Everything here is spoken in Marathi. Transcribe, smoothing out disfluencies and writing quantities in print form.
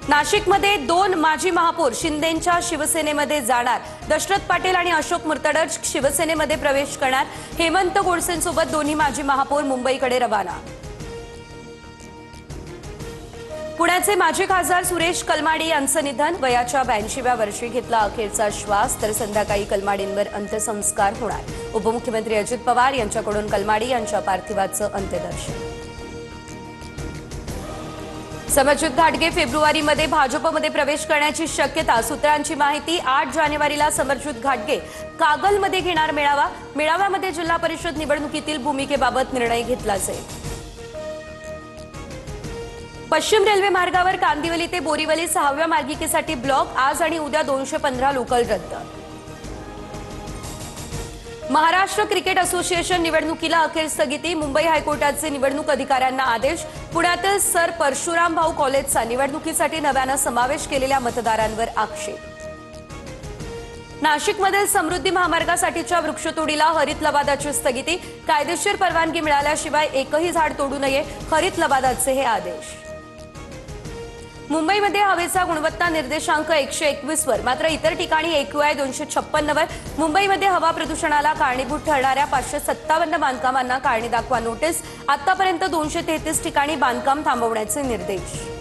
नाशिकमध्ये दोन माजी महापौर शिंदेंच्या शिवसेनेमध्ये जाणार। दशरथ पाटील आणि अशोक मुर्तडर शिवसेनेमध्ये प्रवेश करणार। हेमंत गोडसेंसोबत दोन्ही माजी महापौर मुंबईकडे रवाना। पुण्याचे माजी खासदार सुरेश कलमाडी यांचं निधन। वयाच्या 82व्या वर्षी घेतला अखेरचा श्वास, तर संध्याकाळी कलमाडींवर अंत्यसंस्कार होणार। उपमुख्यमंत्री अजित पवार यांच्याकडून कलमाडी यांच्या पार्थिवाचं अंत्यदर्शन। समरजित घाटगे फेब्रुवारीमध्ये भाजपमध्ये प्रवेश करण्याची शक्यता। सूत्रांची माहिती, 8 जानेवारीला समरजित घाटगे कागलमध्ये घेणार मेळावा। मेळाव्यामध्ये जिल्हा परिषद निवडणुकीतील भूमिकेबाबत निर्णय घेतला जाईल। पश्चिम रेल्वे मार्गावर कांदिवली ते बोरीवली 6व्या मार्गिकेसाठी ब्लॉक। आज आणि उद्या 215 लोकल रद्द। महाराष्ट्र क्रिकेट असोसिएशन निवडणुकीला अखेर स्थगिती। मुंबई हायकोर्टाचे निवडणूक अधिकाऱ्यांना आदेश। पुण्यातील सर परशुराम भाऊ कॉलेजचा निवडणुकीसाठी नव्यानं समावेश केलेल्या मतदारांवर आक्षेप। नाशिकमधील समृद्धी महामार्गासाठीच्या वृक्षतोडीला हरित लवादाची स्थगिती। कायदेशीर परवानगी मिळाल्याशिवाय एकही झाड तोडू नये, हरित लवादाचे हे आदेश। मुंबईमध्ये हवेचा गुणवत्ता निर्देशांक 121 वर, मात्र इतर ठिकाणी AQI 256 वर। मुंबईमध्ये हवा प्रदूषणाला कारणीभूत ठरणाऱ्या 557 बांधकामांना कारणे दाखवा नोटीस। आतापर्यंत 233 ठिकाणी बांधकाम थांबवण्याचे निर्देश।